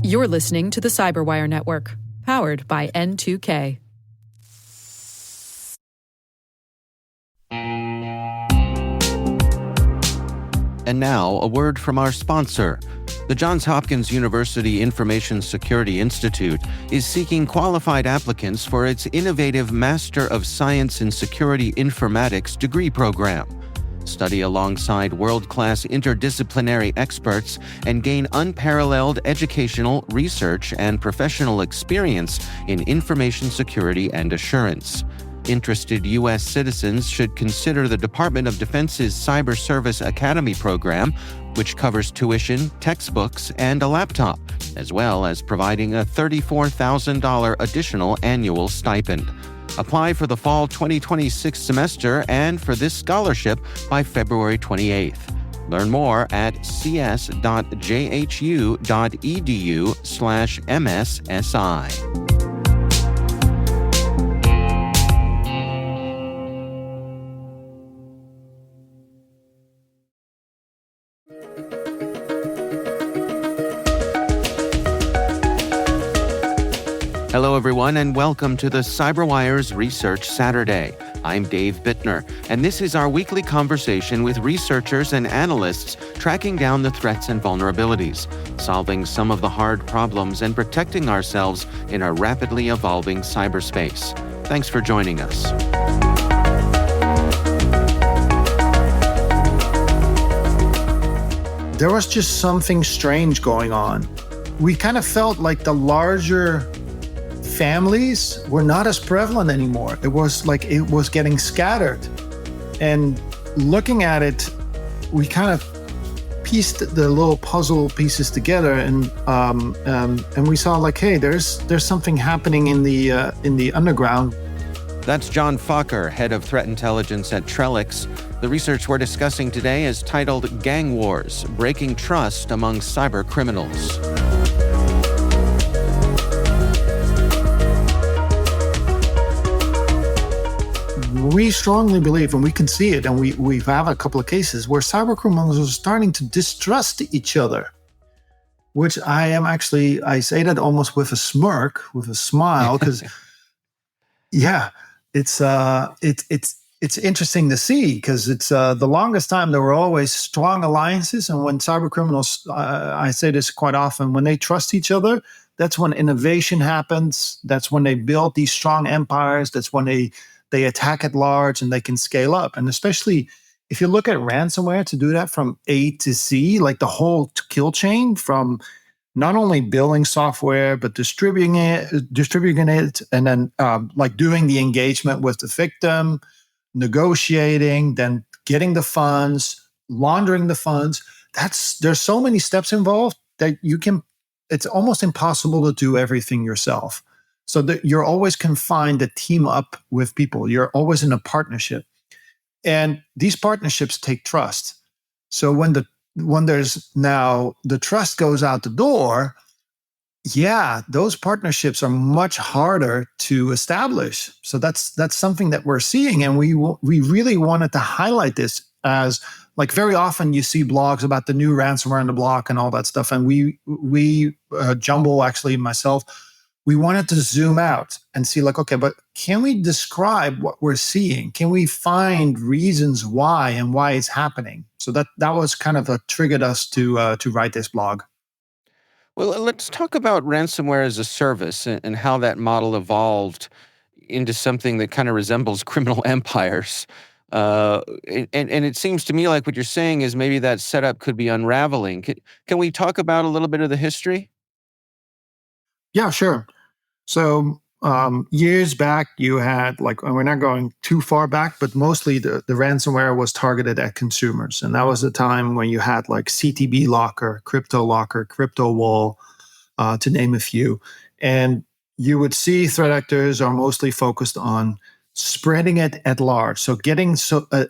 You're listening to the Cyberwire Network, powered by N2K. And now, a word from our sponsor. The Johns Hopkins University Information Security Institute is seeking qualified applicants for its innovative Master of Science in Security Informatics degree program. Study alongside world-class interdisciplinary experts and gain unparalleled educational, research, and professional experience in information security and assurance. Interested U.S. citizens should consider the Department of Defense's Cyber Service Academy program, which covers tuition, textbooks, and a laptop, as well as providing a $34,000 additional annual stipend. Apply for the fall 2026 semester and for this scholarship by February 28th. Learn more at cs.jhu.edu/MSSI. Hello, everyone, and welcome to the CyberWire's Research Saturday. I'm Dave Bittner, and this is our weekly conversation with researchers and analysts tracking down the threats and vulnerabilities, solving some of the hard problems, and protecting ourselves in a rapidly evolving cyberspace. Thanks for joining us. There was just something strange going on. We kind of felt like the larger families were not as prevalent anymore. It was like it was getting scattered. And looking at it, we kind of pieced the little puzzle pieces together, and we saw like, hey, there's something happening in the underground. That's John Fokker, head of threat intelligence at Trellix. The research we're discussing today is titled Gang Wars: Breaking Trust Among Cyber Criminals. We strongly believe, and we can see it, and we have a couple of cases where cyber criminals are starting to distrust each other, which I say that almost with a smirk, with a smile, because yeah, it's interesting to see, because it's the longest time there were always strong alliances, and when cyber criminals, I say this quite often, when they trust each other, that's when innovation happens. That's when they build these strong empires. That's when they attack at large and they can scale up. And especially if you look at ransomware, to do that from A to Z, like the whole kill chain, from not only building software, but distributing it, and then like doing the engagement with the victim, negotiating, then getting the funds, laundering the funds. There's so many steps involved that it's almost impossible to do everything yourself. So that you're always confined to team up with people. You're always in a partnership. And these partnerships take trust. So when there's now the trust goes out the door, yeah, those partnerships are much harder to establish. So that's something that we're seeing. And we really wanted to highlight this, as like very often you see blogs about the new ransomware on the block and all that stuff. And Jumble, actually myself, we wanted to zoom out and see like, okay, but can we describe what we're seeing? Can we find reasons why and why it's happening? So that was kind of what triggered us to write this blog. Well, let's talk about ransomware as a service and how that model evolved into something that kind of resembles criminal empires. And it seems to me like what you're saying is maybe that setup could be unraveling. Can we talk about a little bit of the history? Yeah, sure. So years back, you had, like, we're not going too far back, but mostly the ransomware was targeted at consumers. And that was the time when you had like CTB Locker, Crypto Wall, to name a few. And you would see threat actors are mostly focused on spreading it at large. So getting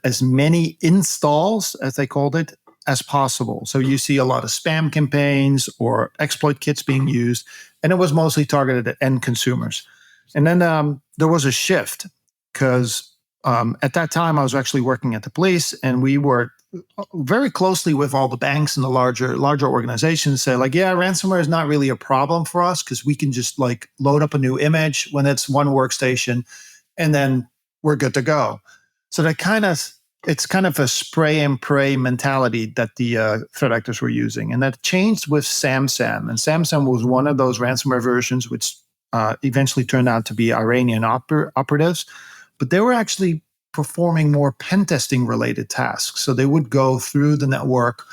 as many installs, as they called it, as possible. So you see a lot of spam campaigns or exploit kits being used, and it was mostly targeted at end consumers. And then there was a shift, because at that time I was actually working at the police, and we were very closely with all the banks and the larger organizations, say like, yeah, ransomware is not really a problem for us because we can just like load up a new image when it's one workstation, and then we're good to go. So it's kind of a spray and pray mentality that the threat actors were using, and that changed with SamSam. And SamSam was one of those ransomware versions, which eventually turned out to be Iranian operatives, but they were actually performing more pen testing related tasks. So they would go through the network,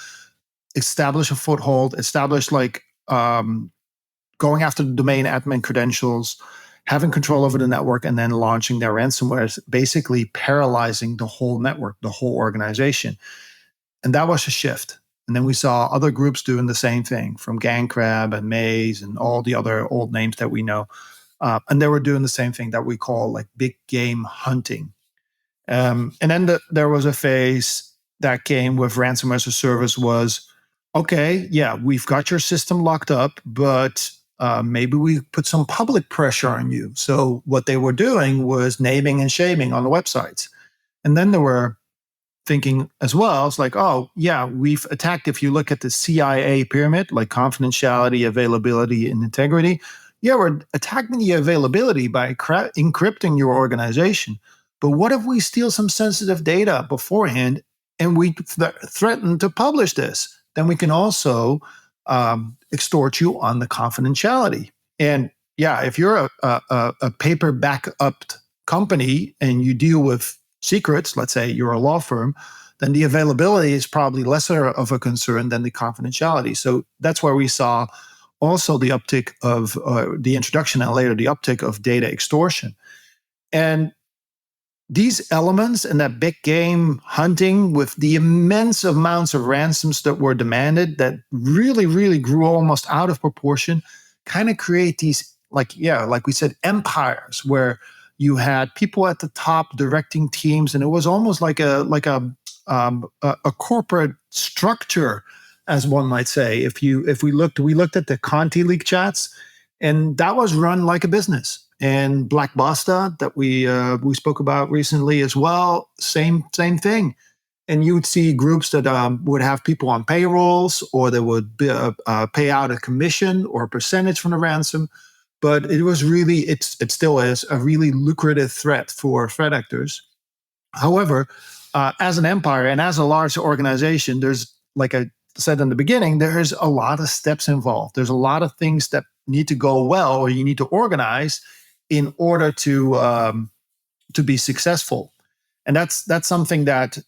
establish a foothold, establish like going after the domain admin credentials, having control over the network, and then launching their ransomware, basically paralyzing the whole network, the whole organization. And that was a shift. And then we saw other groups doing the same thing, from GangCrab and Maze and all the other old names that we know. And they were doing the same thing that we call like big game hunting. And then there was a phase that came with ransomware as a service was, okay, yeah, we've got your system locked up, but maybe we put some public pressure on you. So what they were doing was naming and shaming on the websites. And then there were thinking as well, it's like, oh, yeah, we've attacked, if you look at the CIA pyramid, like confidentiality, availability, and integrity, yeah, we're attacking the availability by encrypting your organization. But what if we steal some sensitive data beforehand and we threaten to publish this? Then we can also extort you on the confidentiality. And yeah, if you're a paper backup company and you deal with secrets, let's say you're a law firm, then the availability is probably lesser of a concern than the confidentiality. So that's where we saw also the uptick of the introduction and later the uptick of data extortion. And these elements and that big game hunting with the immense amounts of ransoms that were demanded that really, really grew almost out of proportion kind of create these, like we said, empires where you had people at the top directing teams, and it was almost like a corporate structure, as one might say. If we looked at the Conti leak chats, and that was run like a business. And Black Basta that we spoke about recently as well, same thing. And you would see groups that would have people on payrolls, or they would pay out a commission or a percentage from the ransom. But it was really, it still is a really lucrative threat for threat actors. However, as an empire and as a large organization, there's, like I said in the beginning, there's a lot of steps involved. There's a lot of things that need to go well, or you need to organize in order to be successful. And that's something that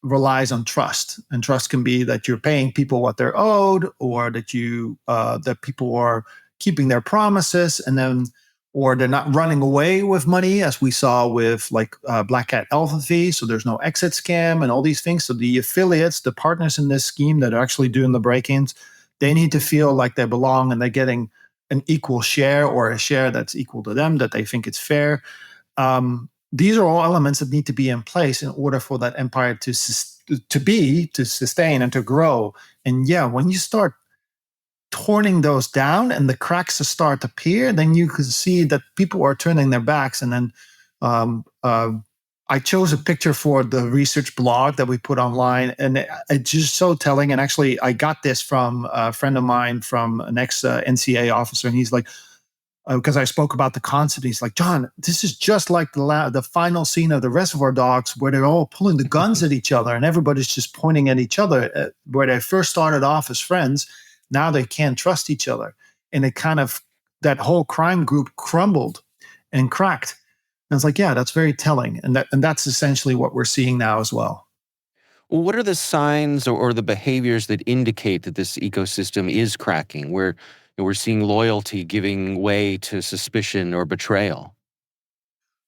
relies on trust. And trust can be that you're paying people what they're owed, or that that people are keeping their promises, and then, or they're not running away with money, as we saw with like Black Cat Alpha Fee. So there's no exit scam and all these things. So the affiliates, the partners in this scheme that are actually doing the break-ins, they need to feel like they belong and they're getting an equal share, or a share that's equal to them, that they think it's fair. These are all elements that need to be in place in order for that empire to sustain and to grow. And yeah, when you start torning those down and the cracks start to appear, then you can see that people are turning their backs. And then I chose a picture for the research blog that we put online, and it's just so telling. And actually, I got this from a friend of mine, from an ex-NCA officer, and he's like, because I spoke about the concept, he's like, John, this is just like the final scene of the Reservoir Dogs, where they're all pulling the guns at each other and everybody's just pointing at each other, where they first started off as friends. Now they can't trust each other. And it kind of, that whole crime group crumbled and cracked. And it's like, yeah, that's very telling. And that's essentially what we're seeing now as well. Well, what are the signs or the behaviors that indicate that this ecosystem is cracking, where we're seeing loyalty giving way to suspicion or betrayal?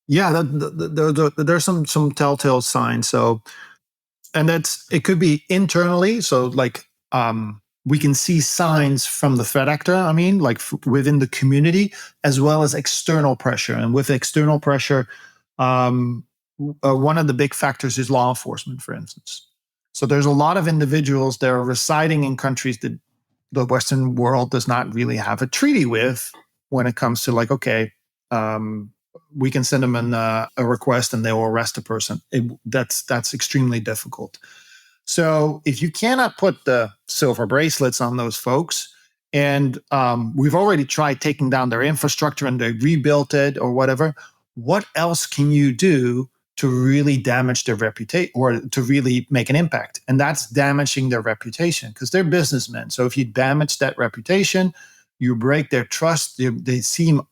Yeah, there's some telltale signs. So, and it could be internally. So like we can see signs from the threat actor, I mean, like within the community, as well as external pressure. And with external pressure, one of the big factors is law enforcement, for instance. So there's a lot of individuals that are residing in countries that the Western world does not really have a treaty with, when it comes to like, okay, we can send them a request and they will arrest a person. That's extremely difficult. So if you cannot put the silver bracelets on those folks, and we've already tried taking down their infrastructure and they rebuilt it or whatever, what else can you do to really damage their reputation or to really make an impact? And that's damaging their reputation because they're businessmen. So if you damage that reputation, you break their trust, they seem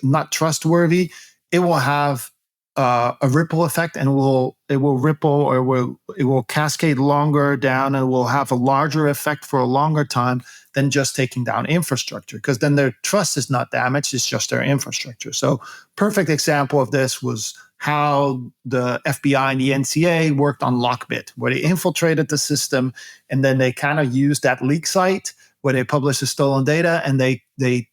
not trustworthy, it will have a ripple effect, and it will ripple, or it will cascade longer down, and will have a larger effect for a longer time than just taking down infrastructure, because then their trust is not damaged, it's just their infrastructure. So perfect example of this was how the FBI and the NCA worked on Lockbit, where they infiltrated the system, and then they kind of used that leak site where they published the stolen data, and they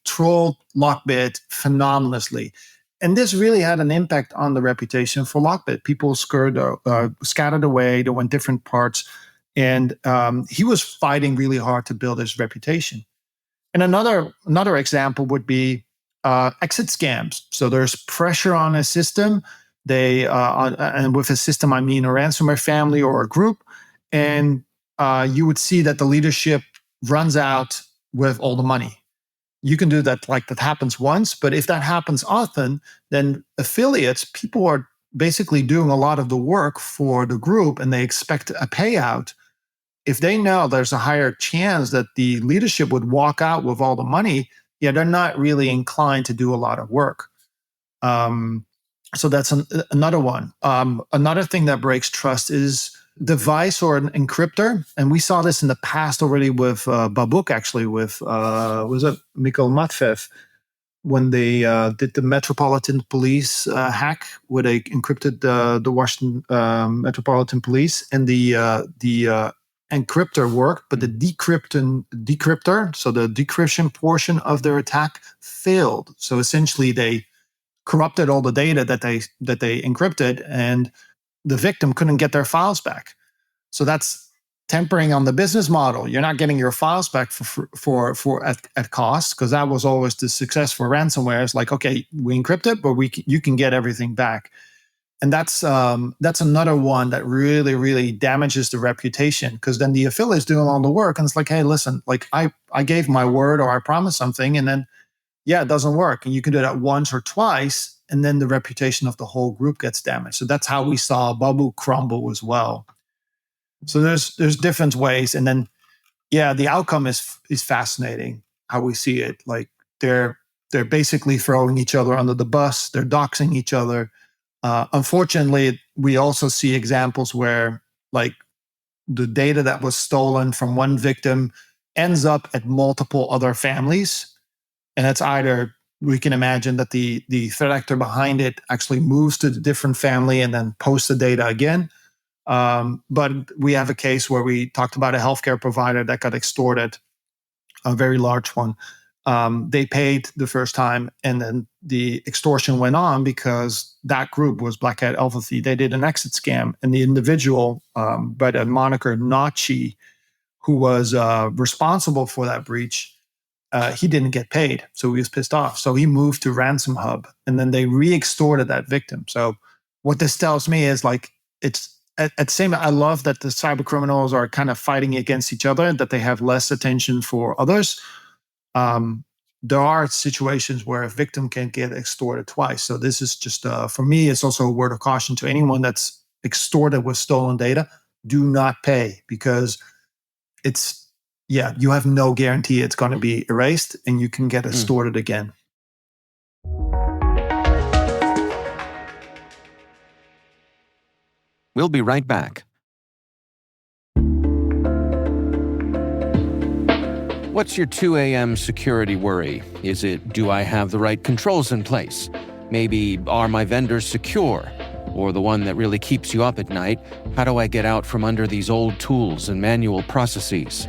trolled Lockbit phenomenally. And this really had an impact on the reputation for Lockbit. People scattered away, they went different parts, and he was fighting really hard to build his reputation. And another example would be exit scams. So there's pressure on a system. And with a system, I mean a ransomware family or a group, and you would see that the leadership runs out with all the money. You can do that, like that happens once, but if that happens often, then affiliates, people are basically doing a lot of the work for the group and they expect a payout. If they know there's a higher chance that the leadership would walk out with all the money, yeah, they're not really inclined to do a lot of work. So that's another one. Another thing that breaks trust is device or an encryptor. And we saw this in the past already with Babuk, actually, with, was it Mikhail Matveev, when they did the Metropolitan Police hack, where they encrypted the Washington Metropolitan Police, and the encryptor worked, but the decryptor, so the decryption portion of their attack failed. So essentially, they corrupted all the data that they encrypted, and the victim couldn't get their files back. So that's tempering on the business model. You're not getting your files back at cost, because that was always the success for ransomware. It's like, okay, we encrypt it, but you can get everything back. And that's another one that really, really damages the reputation, because then the affiliate's doing all the work, and it's like, hey, listen, like I gave my word, or I promised something, and then it doesn't work. And you can do that once or twice, and then the reputation of the whole group gets damaged. So that's how we saw Babu crumble as well. So there's different ways, and then the outcome is fascinating how we see it. Like they're basically throwing each other under the bus. They're doxing each other. Unfortunately, we also see examples where like the data that was stolen from one victim ends up at multiple other families. And it's either, we can imagine that the threat actor behind it actually moves to the different family and then posts the data again. But we have a case where we talked about a healthcare provider that got extorted, a very large one. They paid the first time, and then the extortion went on because that group was Black Hat Alpha Phi. They did an exit scam, and the individual by the moniker Nachi, who was responsible for that breach, he didn't get paid, so he was pissed off. So he moved to Ransom Hub, and then they re-extorted that victim. So what this tells me is like it's at the same. I love that the cyber criminals are kind of fighting against each other, that they have less attention for others. There are situations where a victim can get extorted twice. So this is just for me, it's also a word of caution to anyone that's extorted with stolen data. Do not pay, because it's. Yeah, you have no guarantee it's going to be erased, and you can get extorted again. We'll be right back. What's your 2 a.m. security worry? Is it, do I have the right controls in place? Maybe, are my vendors secure? Or the one that really keeps you up at night, how do I get out from under these old tools and manual processes?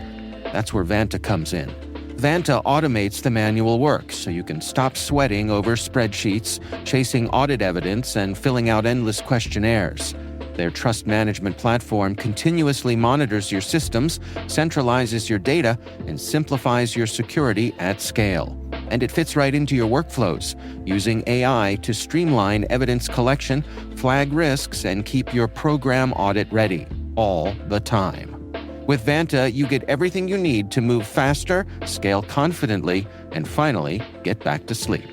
That's where Vanta comes in. Vanta automates the manual work so you can stop sweating over spreadsheets, chasing audit evidence, and filling out endless questionnaires. Their trust management platform continuously monitors your systems, centralizes your data, and simplifies your security at scale. And it fits right into your workflows, using AI to streamline evidence collection, flag risks, and keep your program audit ready. all the time. With Vanta, you get everything you need to move faster, scale confidently, and finally get back to sleep.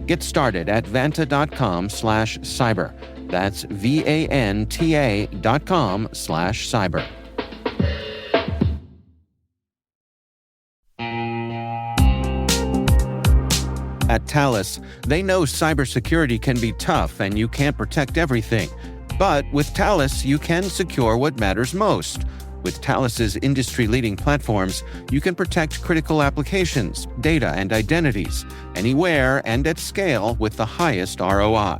Get started at vanta.com/cyber. That's VANTA.com/cyber. At Thales, they know cybersecurity can be tough and you can't protect everything. But with Thales, you can secure what matters most. With Thales's industry-leading platforms, you can protect critical applications, data, and identities, anywhere and at scale with the highest ROI.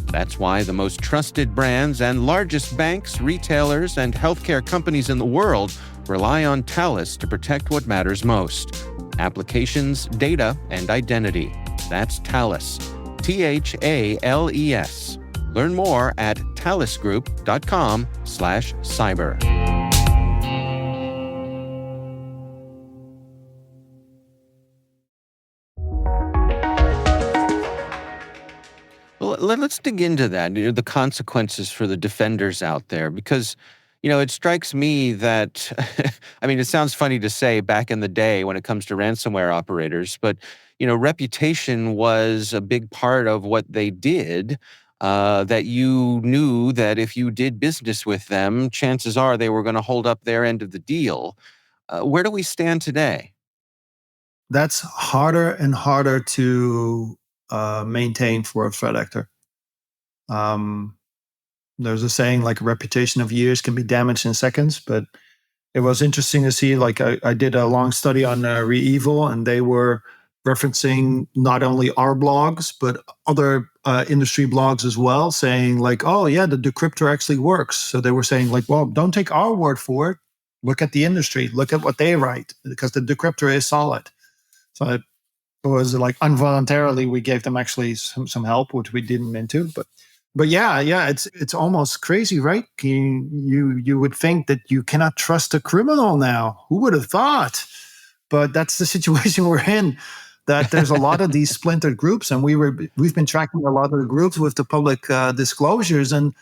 That's why the most trusted brands and largest banks, retailers, and healthcare companies in the world rely on Thales to protect what matters most: applications, data, and identity. That's Thales. THALES. Learn more at thalesgroup.com/cyber. Well, let's dig into that, the consequences for the defenders out there, because, it strikes me that, I mean, it sounds funny to say back in the day when it comes to ransomware operators, but, reputation was a big part of what they did, that you knew that if you did business with them, chances are they were going to hold up their end of the deal. Where do we stand today? That's harder and harder to maintain for a threat actor. Um, there's a saying like a reputation of years can be damaged in seconds, but it was interesting to see. Like I did a long study on ReEvil, and they were referencing not only our blogs but other industry blogs as well, saying like, "Oh yeah, the decryptor actually works." So they were saying like, "Well, don't take our word for it. Look at the industry. Look at what they write, because the decryptor is solid." So it was like involuntarily we gave them actually some help, which we didn't mean to, but yeah, it's almost crazy, right? You would think that you cannot trust a criminal now. Who would have thought? But that's the situation we're in. That there's a lot of these splintered groups, and we've been tracking a lot of the groups with the public disclosures, and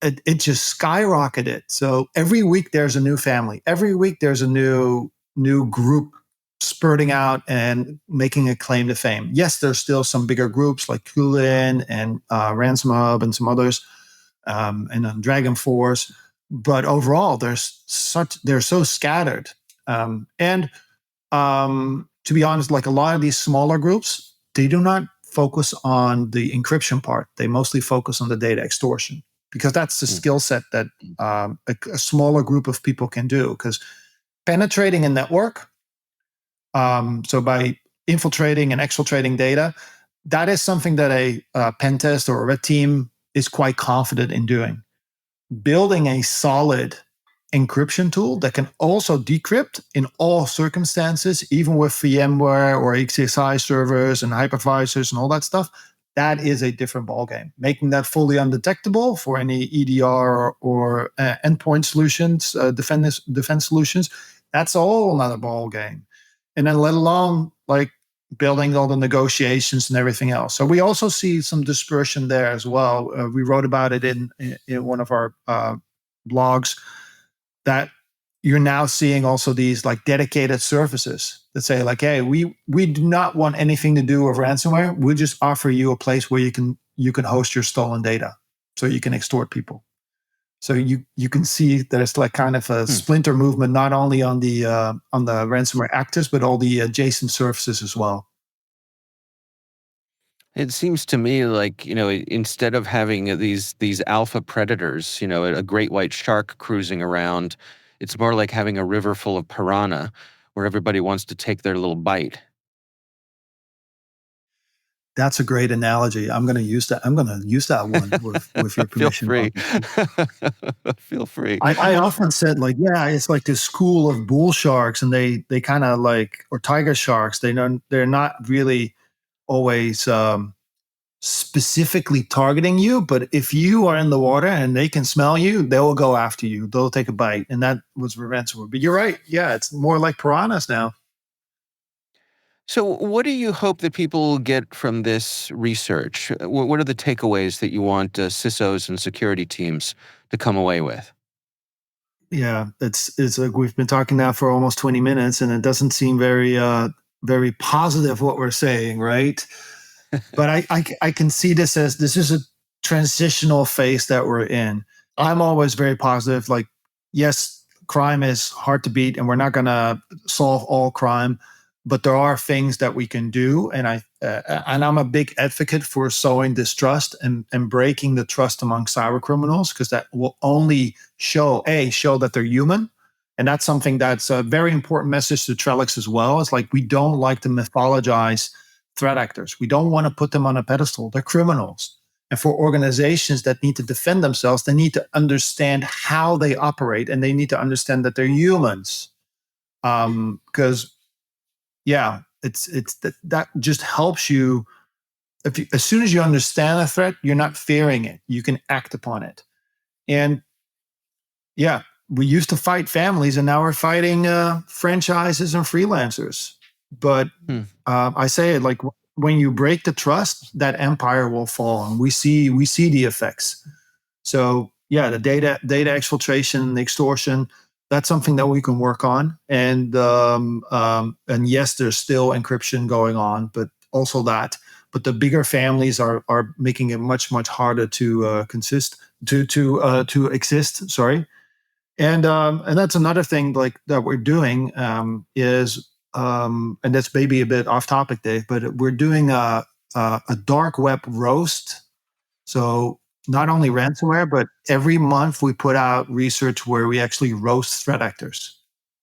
it just skyrocketed. So every week there's a new family. Every week there's a new group spurting out and making a claim to fame. Yes, there's still some bigger groups like Kulin and Ransom Hub and some others, and Dragon Force. But overall, they're so scattered. And to be honest, like a lot of these smaller groups, they do not focus on the encryption part. They mostly focus on the data extortion, because that's the skill set that a smaller group of people can do. Because penetrating a network, so by infiltrating and exfiltrating data, that is something that a pen test or a red team is quite confident in doing. Building a solid encryption tool that can also decrypt in all circumstances, even with VMware or XSI servers and hypervisors and all that stuff, that is a different ballgame. Making that fully undetectable for any EDR or endpoint solutions, defense solutions, that's a whole another ballgame. And then let alone like building all the negotiations and everything else. So we also see some dispersion there as well. We wrote about it in one of our blogs, that you're now seeing also these like dedicated services that say like, hey, we do not want anything to do with ransomware. We'll just offer you a place where you can host your stolen data, so you can extort people. So you can see that it's like kind of a splinter movement, not only on the ransomware actors, but all the adjacent services as well. It seems to me like, instead of having these alpha predators, a great white shark cruising around, it's more like having a river full of piranha where everybody wants to take their little bite. That's a great analogy. I'm going to use that. I'm going to use that one with your Feel permission. free. Feel free. I often said like, yeah, it's like this school of bull sharks, and they kind of like, or tiger sharks. They're not really always specifically targeting you, but if you are in the water and they can smell you, they will go after you. They'll take a bite, and that was ransomware. But you're right. Yeah, it's more like piranhas now. So, what do you hope that people get from this research? What are the takeaways that you want CISOs and security teams to come away with? Yeah, it's like we've been talking now for almost 20 minutes, and it doesn't seem very positive what we're saying, right? But I can see this is a transitional phase that we're in. I'm always very positive. Like, yes, crime is hard to beat, and we're not going to solve all crime, but there are things that we can do. And I'm a big advocate for sowing distrust and breaking the trust among cyber criminals, because that will only show that they're human. And that's something that's a very important message to Trellix as well. It's like, we don't like to mythologize threat actors. We don't want to put them on a pedestal. They're criminals. And for organizations that need to defend themselves, they need to understand how they operate, and they need to understand that they're humans. Because it's that just helps you. As soon as you understand a threat, you're not fearing it. You can act upon it. And yeah, we used to fight families, and now we're fighting franchises and freelancers. But I say it like, when you break the trust, that empire will fall, and we see the effects. So yeah, the data exfiltration, the extortion, that's something that we can work on. And yes, there's still encryption going on, but also that. But the bigger families are making it much harder to exist. Sorry. And that's another thing like that we're doing, is and that's maybe a bit off topic, Dave, but we're doing a dark web roast. So not only ransomware, but every month we put out research where we actually roast threat actors.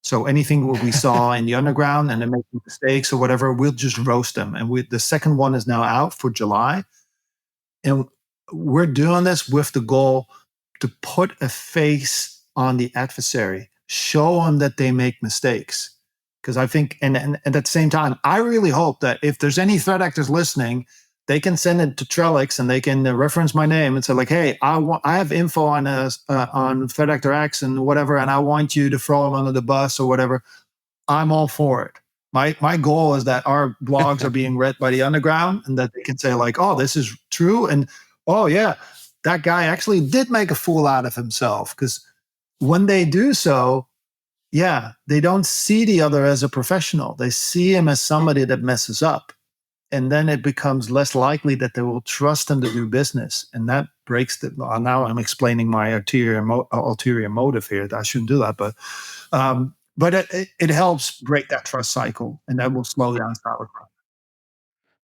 So anything what we saw in the underground and they're making mistakes or whatever, we'll just roast them. And the second one is now out for July. And we're doing this with the goal to put a face on the adversary, show them that they make mistakes. Because I think, and at the same time, I really hope that if there's any threat actors listening, they can send it to Trellix and they can reference my name and say like, hey, I have info on threat actor X and whatever, and I want you to throw them under the bus or whatever. I'm all for it. My goal is that our blogs are being read by the underground, and that they can say like, oh, this is true, and oh yeah, that guy actually did make a fool out of himself. Because when they do so, yeah, they don't see the other as a professional. They see him as somebody that messes up. And then it becomes less likely that they will trust him to do business. And that breaks the, now I'm explaining my ulterior motive here. I shouldn't do that, but it helps break that trust cycle, and that will slow down cybercrime.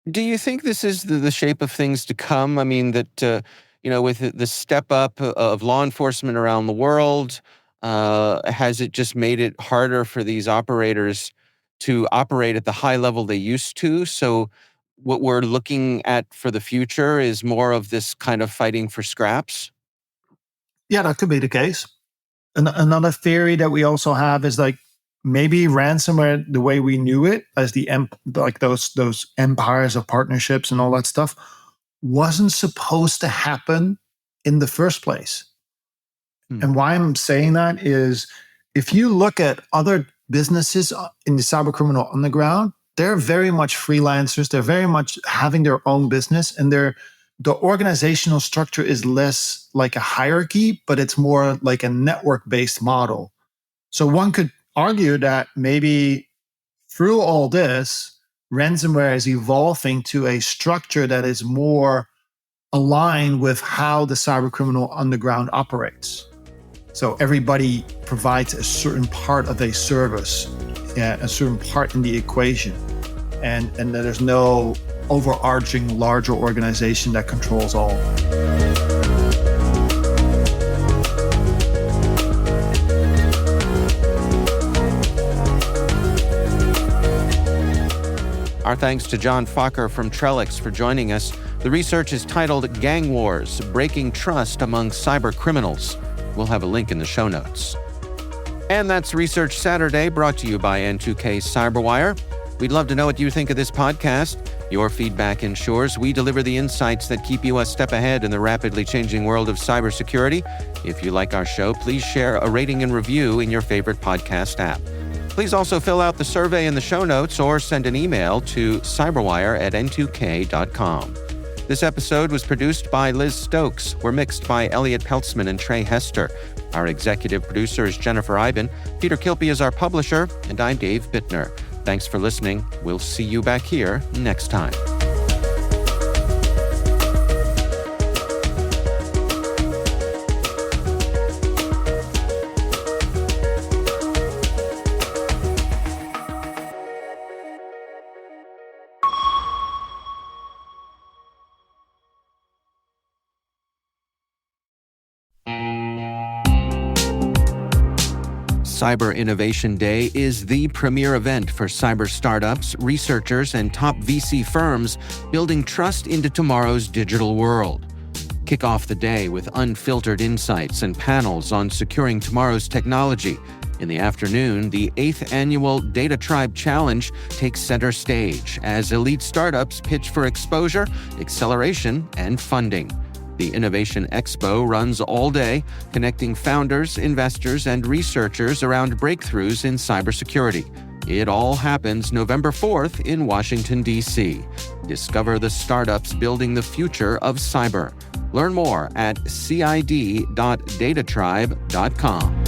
Do you think this is the shape of things to come? I mean, that, with the step up of law enforcement around the world, has it just made it harder for these operators to operate at the high level they used to? So what we're looking at for the future is more of this kind of fighting for scraps? Yeah, that could be the case. Another theory that we also have is like, maybe ransomware, the way we knew it as like those empires of partnerships and all that stuff, wasn't supposed to happen in the first place. And why I'm saying that is, if you look at other businesses in the cyber criminal underground, they're very much freelancers. They're very much having their own business, and the organizational structure is less like a hierarchy, but it's more like a network-based model. So one could argue that maybe through all this, ransomware is evolving to a structure that is more aligned with how the cybercriminal underground operates. So everybody provides a certain part of a service, a certain part in the equation, and there's no overarching larger organization that controls all. Our thanks to John Fokker from Trellix for joining us. The research is titled Gang Wars, Breaking Trust Among Cyber Criminals. We'll have a link in the show notes. And that's Research Saturday, brought to you by N2K Cyberwire. We'd love to know what you think of this podcast. Your feedback ensures we deliver the insights that keep you a step ahead in the rapidly changing world of cybersecurity. If you like our show, please share a rating and review in your favorite podcast app. Please also fill out the survey in the show notes or send an email to cyberwire@n2k.com. This episode was produced by Liz Stokes. We're mixed by Elliot Peltzman and Trey Hester. Our executive producer is Jennifer Iben. Peter Kilpie is our publisher, and I'm Dave Bittner. Thanks for listening. We'll see you back here next time. Cyber Innovation Day is the premier event for cyber startups, researchers, and top VC firms building trust into tomorrow's digital world. Kick off the day with unfiltered insights and panels on securing tomorrow's technology. In the afternoon, the 8th annual Data Tribe Challenge takes center stage as elite startups pitch for exposure, acceleration, and funding. The Innovation Expo runs all day, connecting founders, investors, and researchers around breakthroughs in cybersecurity. It all happens November 4th in Washington, D.C. Discover the startups building the future of cyber. Learn more at cid.datatribe.com.